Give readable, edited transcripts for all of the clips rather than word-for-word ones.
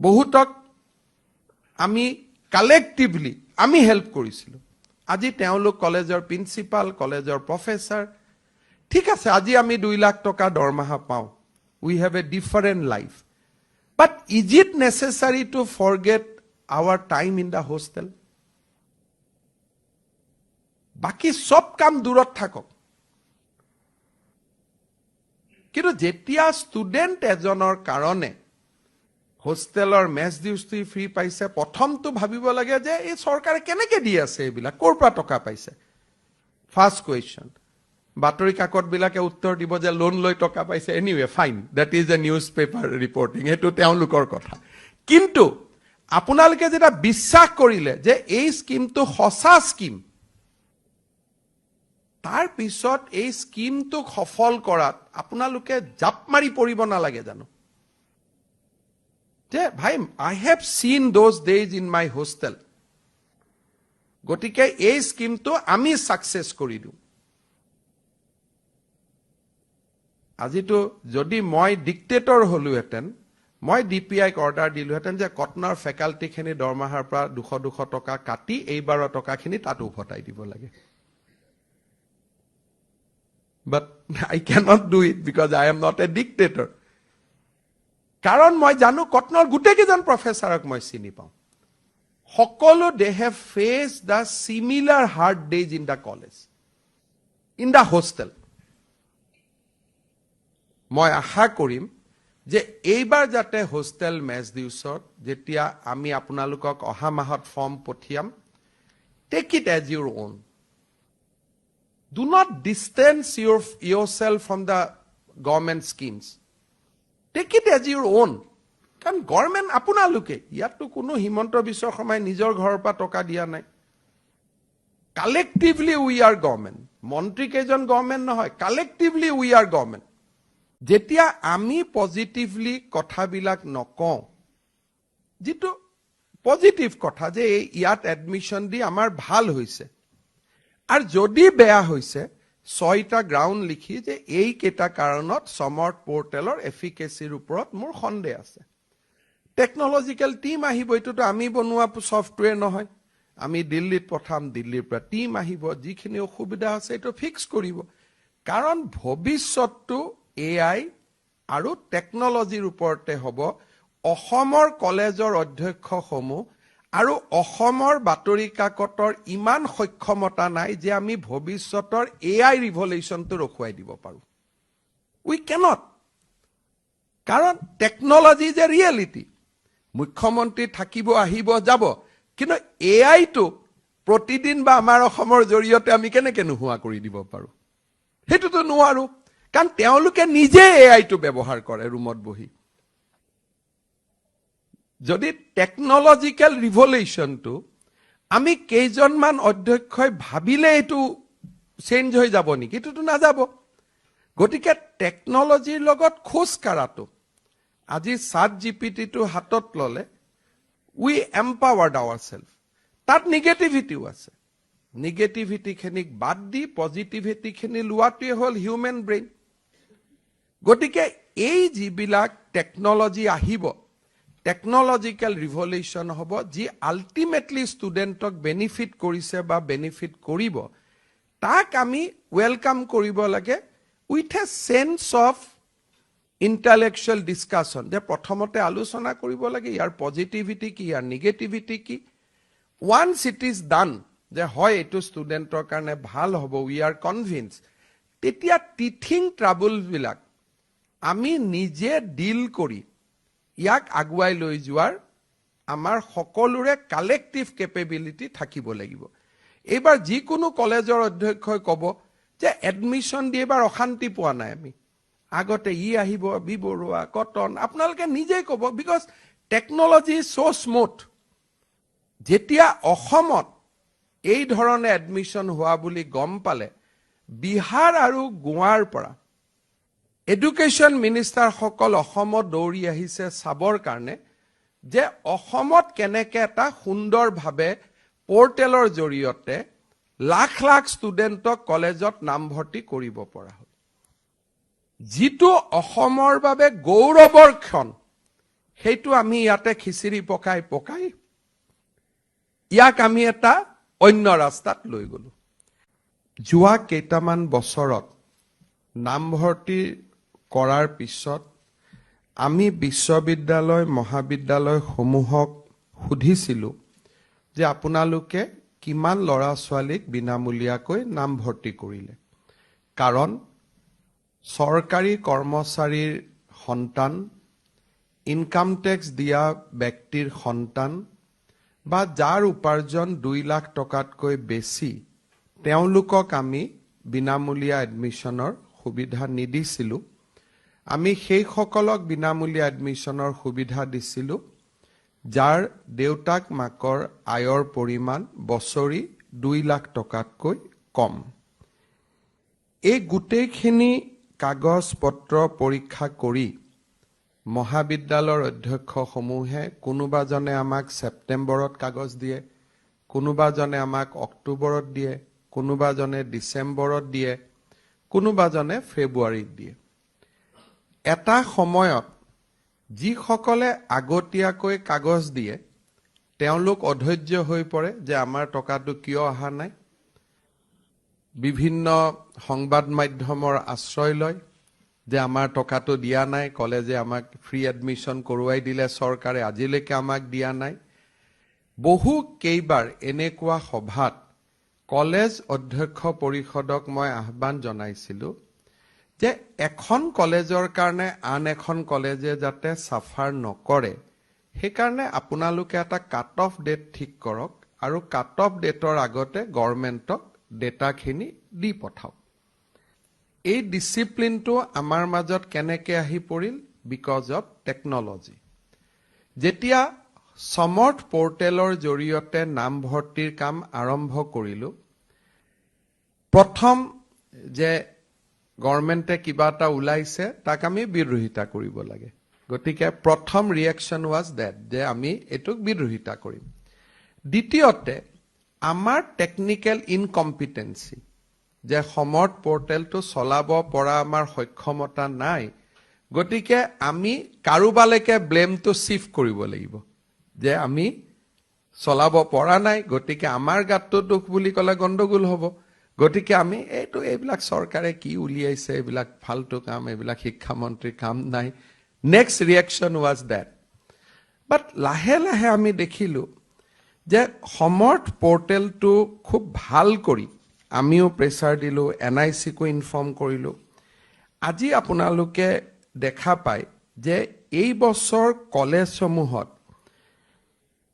বহুতক আমি কালেক্টিভলি আমি হেল্প কৰিছিলোঁ আজি তেওঁলোক কলেজৰ প্ৰিন্সিপাল কলেজৰ প্ৰফেসৰ ঠিক আছে আজি আমি 2 লাখ টকা দৰমহা পাওঁ we have a different life but is it necessary to forget our time in the hostel বাকি সব কাম দূৰত থাকক কিন্তু যেতিয়া ষ্টুডেন্ট এজনৰ কাৰণে হোস্টেলৰ মেছ ডিউটি ফ্ৰী পাইছে প্ৰথমটো ভাবিব লাগে যে এই চৰকাৰে কেনেকৈ দি আছে এইবিলাক ক'ৰ পৰা টকা পাইছে ফাৰ্স্ট কোৱেশ্চন বাতৰি কাকত বিলাকে উত্তৰ দিব যে লোন লৈ টকা পাইছে anyway fine that is a news paper reporting এটো তেওঁলোকৰ কথা কিন্তু আপোনালোকে যেটা বিশ্বাস কৰিলে যে এই স্কিমটো সঁচা স্কিম তাৰ পিছত এই স্কিমটো সফল কৰাত আপোনালোকে জাপ মাৰি পৰিব নালাগে জানো যে ভাই I have seen those days in my hostel গতিকে এই স্কিমটো আমি সাকসেস কৰি দিও আজিতো যদি মই ডিক্টেটৰ হলুহেতেন মই ডিপিআইক অৰ্ডাৰ দিলুহেতেন যে কটনৰ ফেকাল্টিখিনি দৰমহাৰ পৰা 200 টকা কাটি এইবাৰ টকাখিনি তাত উভতাই দিব লাগে but I cannot do it because I am not a dictator কাৰণ মই জানো কটনৰ গুটেকেজন প্ৰফেসৰক মই চিনি পাওঁ সকলো they have faced the similar hard days in the college in the hostel মই আশা কৰিম যে এইবাৰ যাতে হোস্টেল মেছ ডিউছত যেতিয়া আমি আপোনালোকক অহা মাহত ফৰ্ম পঠিয়াম take it as your own do not distance yourself from the government schemes take it as your own কাৰণ গভৰ্ণমেণ্ট আপোনালোকে ইয়াতো কোনো হিমন্ত বিশ্ব শৰ্মাই নিজৰ ঘৰৰ পৰা টকা দিয়া নাই কালেক্টিভলি উই আৰ গভৰ্ণমেণ্ট মন্ত্ৰী কেজন গভৰ্ণমেণ্ট নহয় কালেক্টিভলি উই আৰ গভৰ্ণমেণ্ট যেতিয়া আমি পজিটিভলি কথাবিলাক নকওঁ যেটো পজিটিভ কথা যে ইয়াত এডমিশন দি আমাৰ ভাল হৈছে আৰ যদি বেয়া হইছে 6টা গ্ৰাউন্ড লিখি যে এই কেটা কাৰণত সমৰ্থ পোৰ্টেলৰ এফিকেচিৰ ওপৰত মোৰ সন্দেহ আছে টেকনলজিক্যাল টিম আহিব এটোটো আমি বনোৱা সফটওয়্যাৰ নহয় আমি দিল্লীত পঠাম দিল্লীৰ পৰা টিম আহিব যিখিনি অসুবিধা আছে এটো ফিক্স কৰিব কাৰণ ভৱিষ্যতটো এআই আৰু টেকনলজিৰ ওপৰতে হ'ব অসমৰ কলেজৰ অধ্যক্ষসমূহ আৰু অসমৰ বাতৰি কাকতৰ ইমান সক্ষমতা নাই যে আমি ভৱিষ্যতৰ এআই ৰিভলিউশনটো ৰখুৱাই দিব পাৰো উই ক্যানট কাৰণ টেকনলজি ইজ এ ৰিয়েলিটি মুখ্যমন্ত্ৰী থাকিব আহিব যাব কিন্তু এআই টো প্ৰতিদিন বা আমাৰ অসমৰ জৰিয়তে আমি কেনেকৈ নোহোৱা কৰি দিব পাৰো হেতুটো নোৱাৰো কাৰণ তেওঁলোকে নিজে এআই টো ব্যৱহাৰ কৰে ৰুমত বহি যদি টেকনলজিক্যাল ৰিভলিউশনটো আমি কেইজনমান অধ্যক্ষই ভাবিলে এটো চেঞ্জ হৈ যাব নেকি এটোটো না যাব গতিকে টেকনলজিৰ লগত খোজ কাৰাটো আজি সাত জিপিটি টো হাতত ললে উই এম্পাৱাৰ্ড আৱাৰসেলফ তাত নেগেটিভিটিও আছে নেগেটিভিটি খিনিক বাদ দি পজিটিভিটি খিনি লোৱাটোৱে হল হিউম্যান ব্ৰেইন গতিকে এই যিবিলাক টেকনলজি আহিব টেকনলজিক্যাল ৰিভলিউশন হ'ব যি আলটিমেটলি ষ্টুডেন্টক বেনিফিট কৰিছে বা বেনিফিট কৰিব তাক আমি ওয়েলকাম কৰিব লাগে with a sense of intellectual discussion যে প্ৰথমতে আলোচনা কৰিব লাগে ইয়াৰ পজিটিভিটি কি ইয়াৰ নেগেটিভিটি কি ওয়ান্স ইট ইজ ডান যে হয় এটো ষ্টুডেন্টৰ কাৰণে ভাল হ'ব উই আৰ কনভিন্স তেতিয়া টিথিং ট্ৰাবল বিলাক আমি নিজে ডিল কৰি ইয়াক আগুৱাই লৈ যোৱাৰ আমাৰ সকলোৰে কালেক্টিভ কেপেবিলিটি থাকিব লাগিব এবাৰ যিকোনো কলেজৰ অধ্যক্ষই ক'ব যে এডমিশন দি এবাৰ অশান্তি পোৱা নাই আমি আগতে ই আহিব বিবৰুৱা কটন আপোনালোকে নিজেই ক'ব বিকজ টেকনলজি সো স্মুথ যেতিয়া অসমত এই ধৰণে এডমিশন হোৱা বুলি গম পালে বিহাৰ আৰু গোৱাৰ পৰা এডুকেশন মিনিষ্টাৰ সকল অসমত দৌৰি আহিছে সাবৰ কাৰণে যে অসমত কেনেকে এটা সুন্দৰভাৱে পোৰ্টেলৰ জৰিয়তে লাখ লাখ ষ্টুডেন্টক কলেজত নামভৰ্তি কৰিব পৰা হ'ল যিটো অসমৰ বাবে গৌৰৱৰ ক্ষণ সেইটো আমি ইয়াতে খিচিৰি পকাই ইয়াক আমি এটা অন্য ৰাস্তাত লৈ গলো। যোৱা কেইটামান বছৰত নামভৰ্তি কৰাৰ পিছত আমি বিশ্ববিদ্যালয় মহাবিদ্যালয় সমূহক সুধিছিলো যে আপোনালোকে কিমান ল'ৰা ছোৱালীক বিনামূলীয়াকৈ নামভৰ্তি কৰিলে। কাৰণ চৰকাৰী কৰ্মচাৰীৰ সন্তান, ইনকাম টেক্স দিয়া ব্যক্তিৰ সন্তান বা যাৰ উপাৰ্জন 2 লাখ টকাতকৈ বেছি, তেওঁলোকক আমি বিনামূলীয়া এডমিশ্যনৰ সুবিধা নিদিছিলো। আমি সেইসকলক বিনামূলীয়া এডমিশ্যনৰ সুবিধা দিছিলো যাৰ দেউতাক মাকৰ আয়ৰ পৰিমাণ বছৰি 2 লাখ টকাতকৈ কম। এই গোটেইখিনি কাগজ পত্ৰ পৰীক্ষা কৰি মহাবিদ্যালয়ৰ অধ্যক্ষসমূহে কোনোবাজনে আমাক ছেপ্টেম্বৰত কাগজ দিয়ে, কোনোবাজনে আমাক অক্টোবৰত দিয়ে, কোনোবাজনে ডিচেম্বৰত দিয়ে, কোনোবাজনে ফেব্ৰুৱাৰীত দিয়ে। এটা সময়ত যিসকলে আগতীয়াকৈ কাগজ দিয়ে তেওঁলোক অধৈৰ্য হৈ পৰে যে আমাৰ টকাটো কিয় অহা নাই। বিভিন্ন সংবাদ মাধ্যমৰ আশ্ৰয় লয় যে আমাৰ টকাটো দিয়া নাই, কলেজে আমাক ফ্ৰী এডমিশ্যন কৰোৱাই দিলে চৰকাৰে, আজিলৈকে আমাক দিয়া নাই। বহু কেইবাৰ এনেকুৱা সভাত কলেজ অধ্যক্ষ পৰিষদক মই আহ্বান জনাইছিলো যে এখন কলেজৰ কাৰণে আন এখন কলেজে যাতে সাফাৰ নকৰে, সেইকাৰণে আপোনালোকে এটা কাট অফ ডেট ঠিক কৰক আৰু কাট অফ ডেটৰ আগতে গভৰ্ণমেণ্টক ডেটাখিনি দি পঠাওক। এই ডিসিপ্লিনটো আমাৰ মাজত কেনেকৈ আহি পৰিল? Because of technology. যেতিয়া সমৰ্থ পৰ্টেলৰ জৰিয়তে নামভৰ্তিৰ কাম আৰম্ভ কৰিলো, প্ৰথম যে গভৰ্ণমেণ্টে কিবা এটা ওলাইছে তাক আমি বিৰোধিতা কৰিব লাগে। গতিকে প্ৰথম ৰিয়েকশ্যন ৱাজ ডেট যে আমি এইটোক বিৰোধিতা কৰিম। দ্বিতীয়তে আমাৰ টেকনিক্যাল ইনকম্পিটেন্সি, যে সমৰ্থ পৰ্টেলটো চলাব পৰা আমাৰ সক্ষমতা নাই, গতিকে আমি কাৰোবালৈকে ব্লেমটো শিফট কৰিব লাগিব যে আমি চলাব পৰা নাই, গতিকে আমাৰ গাতটো দুখ বুলি ক'লে গণ্ডগোল হ'ব। গতিকে আমি এইবিলাক চৰকাৰে কি উলিয়াইছে, এইবিলাক ফাল্টু কাম, এইবিলাক শিক্ষামন্ত্ৰীৰ কাম নাই। Next reaction was that. But লাহে লাহে আমি দেখিলো যে সমৰ্থ পৰ্টেলটো খুব ভাল কৰি আমিও প্ৰেছাৰ দিলো, NIC-কো ইনফৰ্ম কৰিলো। আজি আপোনালোকে দেখা পায় যে এই বছৰ কলেজসমূহত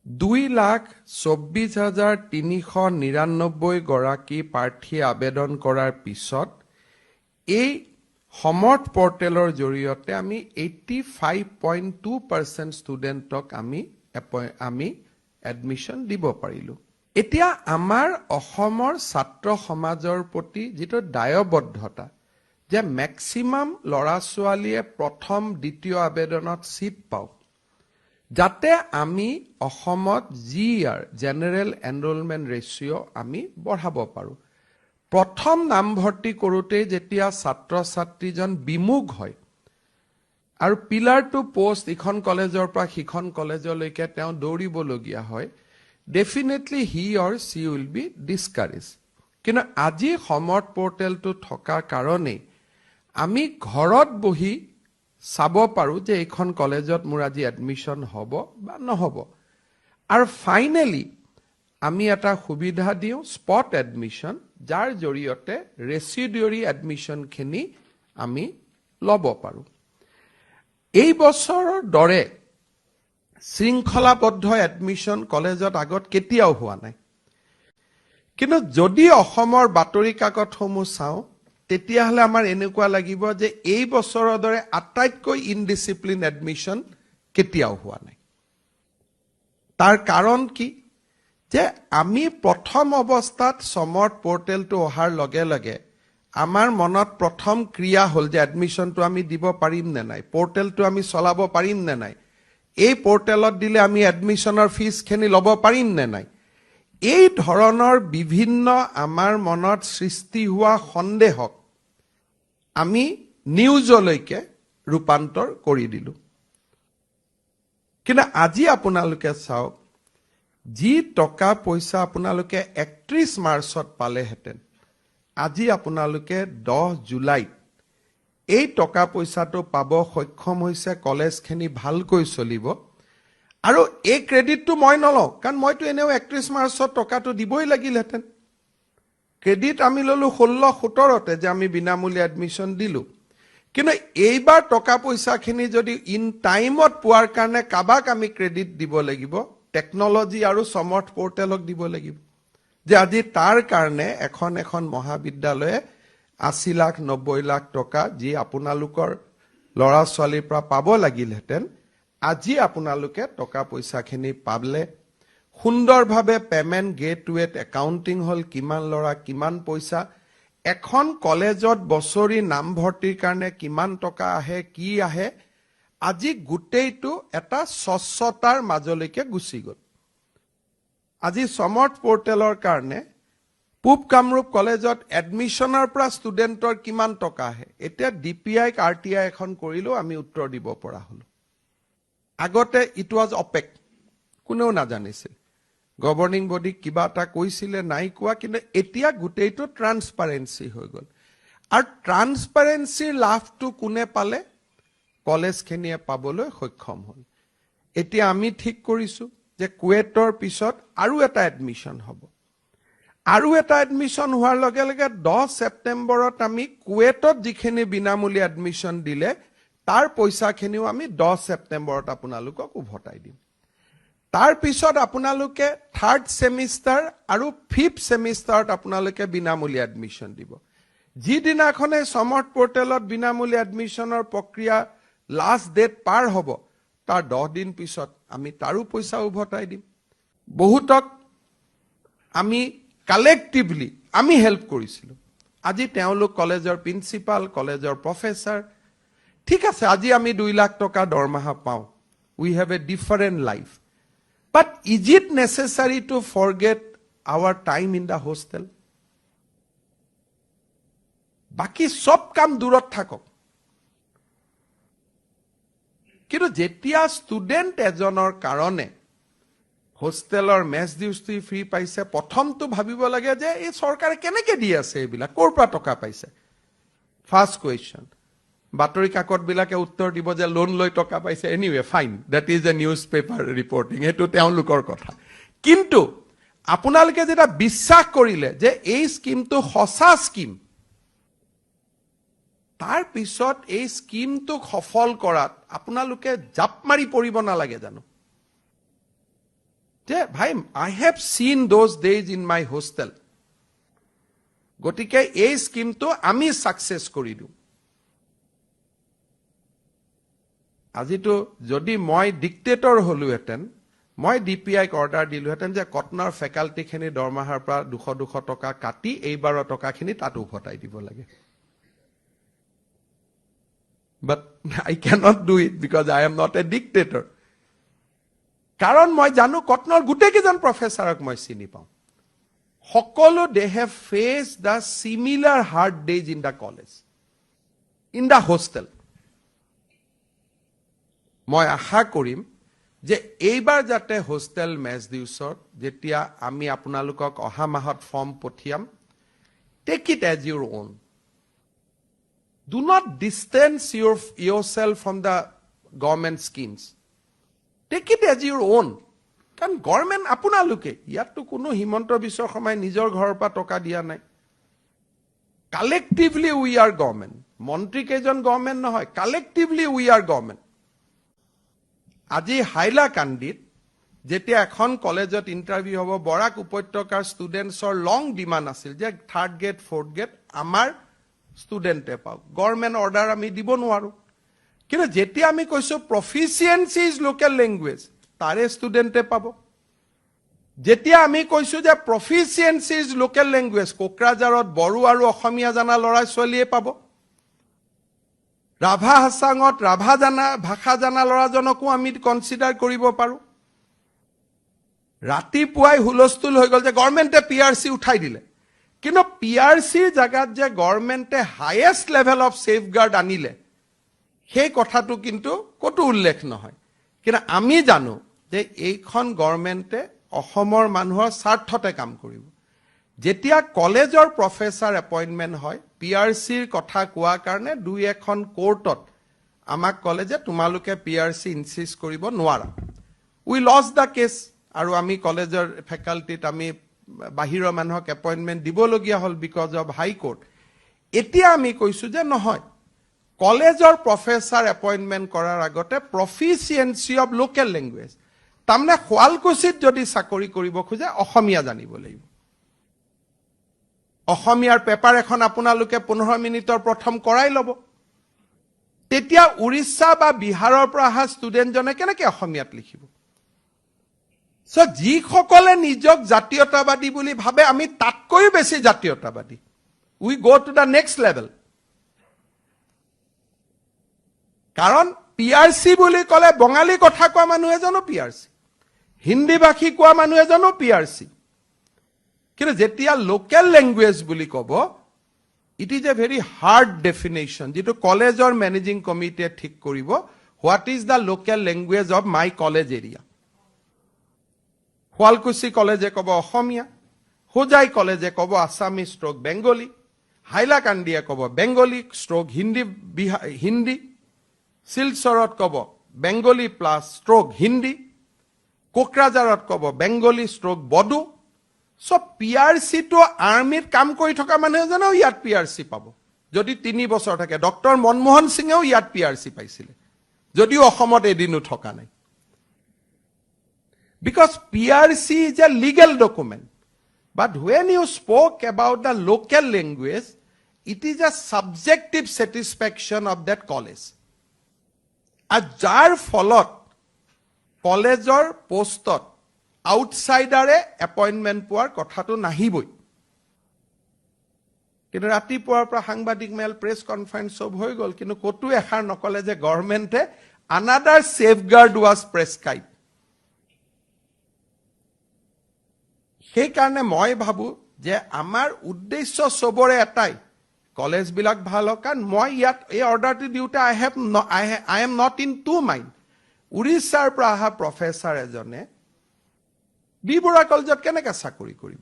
2,24,399 গৰাকী প্ৰাৰ্থীয়ে আবেদন কৰাৰ পিছত এই সমৰ্থ পৰ্টেলৰ জৰিয়তে আমি 85.2% ষ্টুডেণ্টক আমি এডমিশ্যন দিব পাৰিলো। এতিয়া আমাৰ অসমৰ ছাত্ৰ সমাজৰ প্ৰতি যিটো দায়বদ্ধতা যে মেক্সিমাম ল'ৰা ছোৱালীয়ে প্ৰথম দ্বিতীয় আবেদনত সিট পাওক, যাতে আমি অসমত GER জেনাৰেল এনৰোলমেণ্ট ৰেচিঅ' আমি বঢ়াব পাৰো। প্ৰথম নামভৰ্তি কৰোঁতে যেতিয়া ছাত্ৰ ছাত্ৰীজন বিমুখ হয় আৰু পিলাৰ টু পোষ্ট ইখন কলেজৰ পৰা সিখন কলেজলৈকে তেওঁ দৌৰিবলগীয়া হয়, definitely he or she will be discouraged. কিন্তু আজি সমৰ্থ পৰ্টেলটো থকাৰ কাৰণে আমি ঘৰত বহি চাব পাৰো যে এইখন কলেজত মোৰ আজি এডমিশ্যন হ'ব বা নহ'ব। আৰু ফাইনেলি আমি এটা সুবিধা দিওঁ স্পট এডমিশ্যন, যাৰ জৰিয়তে ৰেচিডিউৰি এডমিশ্যনখিনি আমি ল'ব পাৰো। এই বছৰৰ দৰে শৃংখলাবদ্ধ এডমিশ্যন কলেজত আগত কেতিয়াও হোৱা নাই। কিন্তু যদি অসমৰ বাতৰি কাকতসমূহ চাওঁ তেতিয়াহ'লে আমাৰ এনেকুৱা লাগিব যে এই বছৰৰ দৰে আটাইতকৈ ইনডিসিপ্লিন এডমিশ্যন কেতিয়াও হোৱা নাই। তাৰ কাৰণ কি? যে আমি প্ৰথম অৱস্থাত সমৰ্থ পৰ্টেলটো অহাৰ লগে লগে আমাৰ মনত প্ৰথম ক্ৰিয়া হ'ল যে এডমিশ্যনটো আমি দিব পাৰিম নে নাই, পৰ্টেলটো আমি চলাব পাৰিম নে নাই, এই পৰ্টেলত দিলে আমি এডমিশ্যনৰ ফিজখিনি ল'ব পাৰিম নে নাই। এই ধৰণৰ বিভিন্ন আমাৰ মনত সৃষ্টি হোৱা সন্দেহক আমি নিউজলৈকে ৰূপান্তৰ কৰি দিলো। কিন্তু আজি আপোনালোকে চাওক যি টকা পইচা আপোনালোকে 31 মাৰ্চত পালেহেঁতেন আজি আপোনালোকে 10 জুলাইত এই টকা পইচাটো পাব সক্ষম হৈছে কলেজখিনি ভালকৈ চলিব আৰু এই ক্ৰেডিটটো মই নলওঁ কাৰণ মইতো এনেও 31 মাৰ্চত টকাটো দিবই লাগিলহেঁতেন ক্ৰেডিট আমি ললো 16-17তে যে আমি বিনামূলীয়া এডমিশ্যন দিলো কিন্তু এইবাৰ টকা পইচাখিনি যদি ইন টাইমত পোৱাৰ কাৰণে কাবাক আমি ক্ৰেডিট দিব লাগিব টেকনলজি আৰু সমৰ্থ পোৰ্টেলক দিব লাগিব যে আজি তাৰ কাৰণে এখন মহাবিদ্যালয়ে 80 লাখ 90 লাখ টকা যি আপোনালোকৰ লৰা ছোৱালীৰ পৰা পাব লাগিলহেঁতেন আজি আপোনালোকে টকা পইচাখিনি পাবলে সুন্দৰভাৱে পেমেন্ট গেটৱেত একাউন্টিং হল কিমান লৰা কিমান পইচা এখন কলেজত বছৰি নামভৰ্তিৰ কাৰণে কিমান টকা আহে কি আহে আজি গোটেইটো এটা স্বচ্ছতাৰ মাজলৈকে গুচি গল আজি সমৰ্থ পোৰ্টেলৰ কাৰণে পূব কামৰূপ কলেজত এডমিশনৰ পৰা ষ্টুডেন্টৰ কিমান টকা আহে এতিয়া ডিপিআই আৰটিআই এখন কৰিলো আমি উত্তৰ দিব পৰা হলো আগতে ইট ওয়াজ অপেক কোনেও নাজানিছিল গভৰ্নিং বডি কিবা এটা কৈছিলে নাই কোৱা কিন্তু এতিয়া গোটেইটো ট্ৰান্সপাৰেন্সি হৈ গল আৰু ট্ৰান্সপাৰেন্সিৰ লাভটো কোনে পালে কলেজখিনিয়ে পাবলৈ সক্ষম হল এতিয়া আমি ঠিক কৰিছো যে কুৱেটৰ পিছত আৰু এটা এডমিশন হ'ব আৰু এটা এডমিশন হোৱাৰ লগে লগে 10 ছেপ্টেম্বৰত আমি কুৱেটত যিখিনি বিনামূলীয়া এডমিশন দিলে তাৰ পইচাখিনিও আমি 10 ছেপ্টেম্বৰত আপোনালোকক উভতাই দিম তাৰ পিছত আপোনালোকে 3rd সেমিষ্টাৰ আৰু 5th সেমিষ্টাৰত আপোনালোকে বিনামূলীয়া এডমিশন দিব যিদিনাখনে সমৰ্থ পোৰ্টেলত বিনামূলীয়া এডমিশনৰ প্ৰক্ৰিয়া লাষ্ট ডেট পাৰ হ'ব তাৰ 10 দিন পিছত আমি তাৰো পইচা উভতাই দিম বহুতক আমি কালেক্টিভলি আমি হেল্প কৰিছিলো আজি তেওঁলোক কলেজৰ প্ৰিন্সিপাল কলেজৰ প্ৰফেসৰ ঠিক আছে আজি আমি 2 লাখ টকা দৰমহা পাওঁ we have a different life but is it necessary to forget our time in the hostel বাকি সব কাম দূৰত থাকক কিন্তু যেতিয়া ষ্টুডেন্ট এজনৰ কাৰণে হোস্টেলৰ মেছ ডিউটি ফ্ৰী পাইছে প্ৰথমটো ভাবিব লাগে যে এই চৰকাৰে কেনেকৈ দি আছে এইবিলাক ক'ৰ পৰা টকা পাইছে ফাৰ্স্ট কোৱেশ্চন বাতৰি কাকত বিলাকে উত্তৰ দিব যে লোন লৈ টকা পাইছে anyway fine that is a news paper reporting এটো তেওঁলোকৰ কথা কিন্তু আপোনালোকে যেটা বিশ্বাস কৰিলে যে এই স্কিমটো সঁচা স্কিম তাৰ পিছত এই স্কিমটো সফল কৰাত আপোনালোকে জাপ মাৰি পৰিব নালাগে জানো যে ভাই I have seen those days in my hostel গতিকে এই স্কিমটো আমি সাকসেস কৰি দিও আজিতো যদি মই ডিক্টেটৰ হলুহেতেন মই ডিপিআইক অৰ্ডাৰ দিলুহেতেন যে কটনৰ ফেকাল্টিখিনি দৰমহাৰ পৰা 200 টকা কাটি এইবাৰৰ টকাখিনি তাত উভতাই দিব লাগে but I cannot do it because I am not a dictator কাৰণ মই জানো কটনৰ গুটেকেজন প্ৰফেসৰক মই চিনি পাওঁ সকলো they have faced the similar hard days in the college in the hostel মই আশা কৰিম যে এইবাৰ যাতে হোস্টেল মেছ ডিউছৰ যেতিয়া আমি আপোনালোকক অহা মাহত ফৰ্ম পঠিয়াম take it as your own do not distance yourself from the government schemes take it as your own কাৰণ গভৰ্নমেন্ট আপোনালোকে ইয়াতো কোনো হিমন্ত বিশ্ব শৰ্মাই নিজৰ ঘৰৰ পৰা টকা দিয়া নাই কালেক্টিভলি উই আৰ গভৰ্নমেন্ট মন্ত্ৰী কেজন গভৰ্নমেন্ট নহয় কালেক্টিভলি উই আৰ গভৰ্নমেন্ট আজি হাইলাকান্দিত যেতিয়া এখন কলেজত ইন্টাৰভিউ হ'ব বৰাক উপত্যকাৰ ষ্টুডেন্টছৰ লং ডিমান্ড আছিল যে 3rd গেট 4th গেট আমাৰ ষ্টুডেন্টে পাওক গভৰ্নমেন্ট অৰ্ডাৰ আমি দিব নোৱাৰো কিন্তু যেতিয়া আমি কৈছো প্ৰফিচিয়েন্সি ইজ লোকেল ল্যাঙ্গুৱেজ তাৰে ষ্টুডেন্টে পাব যেতিয়া আমি কৈছো যে প্ৰফিচিয়েন্সি ইজ লোকেল ল্যাঙ্গুৱেজ কোকৰাঝাৰত বড়ো আৰু অসমীয়া জানা লৰা ছোৱালীয়ে পাব ৰাভা হাসাঙত ৰাভা জানা ভাষা জানা লৰাজনকো আমি কনসিডাৰ কৰিব পাৰো ৰাতিপুৱাই হুলস্থুল হৈ গল যে গভৰ্নমেন্টে পিআৰসি উঠাই দিলে কিন্তু পিআৰসিৰ জাগাত যে গভৰ্নমেন্টে হাইয়েস্ট লেভেল অফ সেফগার্ড আনিলে সেই কথাটো কিন্তু কতো উল্লেখ নহয় কিন্তু আমি জানো যে এইখন গভৰ্ণমেণ্টে অসমৰ মানুহৰ স্বাৰ্থতে কাম কৰিব যেতিয়া কলেজৰ প্ৰফেচাৰ এপইণ্টমেণ্ট হয় পিআৰচিৰ কথা কোৱা কাৰণে দুই এখন কোৰ্টত আমাক কলে যে তোমালোকে পিআৰচি ইনসিষ্ট কৰিব নোৱাৰা উই লছ দ্য কেছ আৰু আমি কলেজৰ ফেকাল্টিত আমি বাহিৰৰ মানুহক এপইণ্টমেণ্ট দিবলগীয়া হ'ল বিকজ অফ হাই কোৰ্ট এতিয়া আমি কৈছো যে নহয় কলেজৰ প্ৰফেচাৰ এপইণ্টমেণ্ট কৰাৰ আগতে প্ৰফিচিয়েঞ্চি অফ লোকেল লেংগুৱেজ তাৰমানে শুৱালকুছিত যদি চাকৰি কৰিব খোজে অসমীয়া জানিব লাগিব অসমীয়াৰ পেপাৰ এখন আপোনালোকে 15 মিনিটৰ প্ৰথম কৰাই ল'ব তেতিয়া উৰিষ্যা বা বিহাৰৰ পৰা অহা ষ্টুডেণ্টজনে কেনেকৈ অসমীয়াত লিখিব সো যিসকলে নিজক জাতীয়তাবাদী বুলি ভাবে আমি তাতকৈও বেছি জাতীয়তাবাদী we go to the next level কাৰণ পিআৰচি বুলি ক'লে বঙালী কথা কোৱা মানুহ এজনো পিআৰচি হিন্দী ভাষী কোৱা মানুহ এজনো পিআৰচি কিন্তু যেতিয়া লোকেল লেংগুৱেজ বুলি ক'ব it is a very hard definition যেটো কলেজৰ মেনেজিং কমিটিয়ে ঠিক কৰিব what is the local language of my college area Sualkuchi কলেজে ক'ব অসমীয়া হোজাই কলেজে ক'ব আছামী ষ্ট্ৰোক বেংগলী হাইলাকান্দিয়ে ক'ব বেংগলী ষ্ট্ৰোক হিন্দী শিলচৰত ক'ব বেংগলী প্লাছ ষ্ট্ৰোক হিন্দী কোকৰাঝাৰত ক'ব বেংগলী ষ্ট্ৰোক বড়ো সব পিআৰচি তো আৰ্মিত কাম কৰি থকা মানুহ এজনেও ইয়াত পিআৰচি পাব যদি 3 বছৰ থাকে ডক্টৰ মনমোহন সিঙেও ইয়াত পিআৰচি পাইছিলে যদিও অসমত এদিনো থকা নাই because PRC is a legal document but when you spoke about the local language it is a subjective satisfaction of that college আর যাৰ ফলত কলেজৰ পোষ্টত আউটসাইডাৰে এপইণ্টমেণ্ট পোৱাৰ কথাটো নাহিবই কিন্তু ৰাতিপুৱাৰ পৰা সাংবাদিক মেল প্ৰেছ কনফাৰেন্স সব হৈ গ'ল কিন্তু কতো এখাৰ নকলে যে গভৰ্ণমেণ্টে another safeguard was prescribed সেই কাৰণে মই ভাবো যে আমাৰ উদ্দেশ্য সবৰে এটাই কলেজ বিলাক ভাল কাৰণ মই ইয়াত এই অৰ্ডাৰটো দিউতে I am not in two mind উৰিষ্যাৰ পৰা অহা প্ৰফেচাৰ এজনে বিবৰা কলেজত কেনেকৈ চাকৰি কৰিব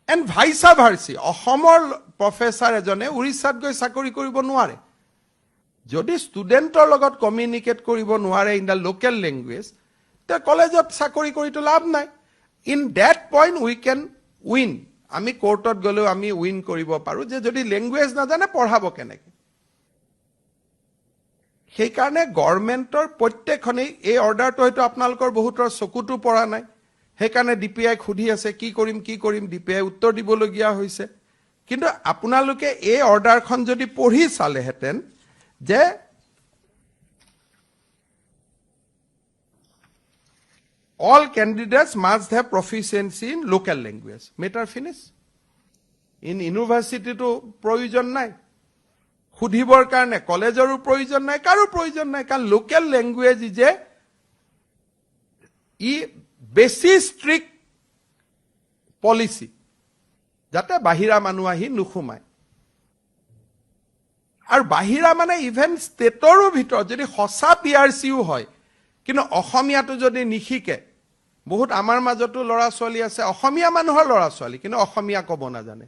এণ্ড ভাইসা ভাৰ্সি অসমৰ প্ৰফেচাৰ এজনে উৰিষ্যাত গৈ চাকৰি কৰিব নোৱাৰে যদি ষ্টুডেণ্টৰ লগত কমিউনিকেট কৰিব নোৱাৰে ইন দ্য লোকেল লেংগুৱেজ তে কলেজত চাকৰি কৰিটো লাভ নাই in that point we can win আমি কোৰ্টত গলেও আমি উইন কৰিব পাৰো যে যদি ল্যাঙ্গুৱেজ না জানে পঢ়াব কেনেকৈ সেই কাৰণে গভৰ্ণমেণ্টৰ প্ৰত্যেকখনেই এই অৰ্ডাৰটো হয়তো আপোনালোকৰ বহুতৰ চকুটো পৰা নাই সেই কাৰণে ডিপিআই খুধি আছে কি কৰিম ডিপিআই উত্তৰ দিবলগীয়া হৈছে কিন্তু আপোনালোকে এই অৰ্ডাৰখন যদি পঢ়ি চালেহেতেন যে all candidates must have proficiency in local language matter finish in university to provision নাই খুদিবৰ কাৰণে কলেজৰো প্ৰয়োজন নাই কাৰো প্ৰয়োজন নাই কাৰণ লোকেল ল্যাঙ্গুৱেজ যে ই বেছি ষ্ট্ৰিক্ট পলিসি যাতে বাহিৰা মানুহ আহি নুখুমায় আৰু বাহিৰা মানে ইভেন ষ্টেটৰো ভিতৰত যদি হসা পিআৰচিও হয় কিন্তু অসমীয়াটো যদি নিখিকে বহুত আমাৰ মাজতো লৰা ছোৱালী আছে অসমীয়া মানুহৰ লৰা ছোৱালী কিন্তু অসমীয়া ক'ব নাজানে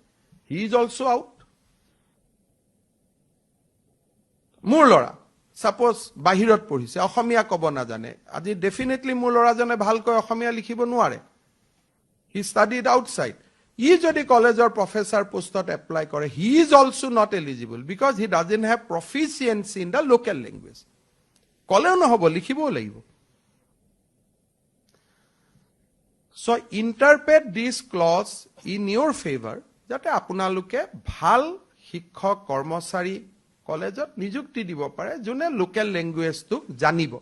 হি ইজ অলসো আউট মোৰ লৰা সাপোজ বাহিৰত পঢ়িছে অসমীয়া ক'ব নাজানে আজি ডেফিনেটলি মোৰ লৰাজনে ভালকৈ অসমীয়া লিখিব নোৱাৰে হি ষ্টাডিড আউটসাইড ই যদি কলেজৰ প্ৰফেচাৰ পোষ্টত এপ্লাই কৰে he is also not eligible because he doesn't have proficiency in the local language কলেও নহব লিখিবও লাগিব So interpret this clause in your favor যাতে আপোনালোকে ভাল শিক্ষক কৰ্মচাৰী কলেজত নিযুক্তি দিব পাৰে যোনে লোকেল ল্যাঙ্গুৱেজটো জানিব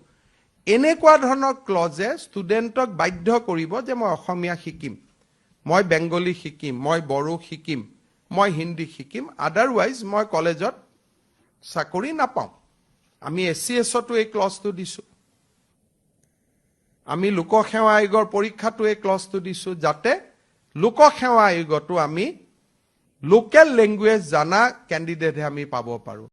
এনেকুৱা ধৰণৰ ক্লজে ষ্টুডেণ্টক বাধ্য কৰিব যে মই অসমীয়া শিকিম মই বেংগলী শিকিম মই বড়ো শিকিম মই হিন্দী শিকিম আদাৰৱাইজ মই কলেজত চাকৰি নাপাম আমি এসিএছটো এই ক্লজটো দিছো আমি লোকসেৱা আয়োগৰ পৰীক্ষাটো এই ক্লজটো দিছো যাতে লোকসেৱা আয়োগটো আমি লোকেল ল্যাঙ্গুৱেজ জানা ক্যান্ডিডেট আমি পাব পাৰো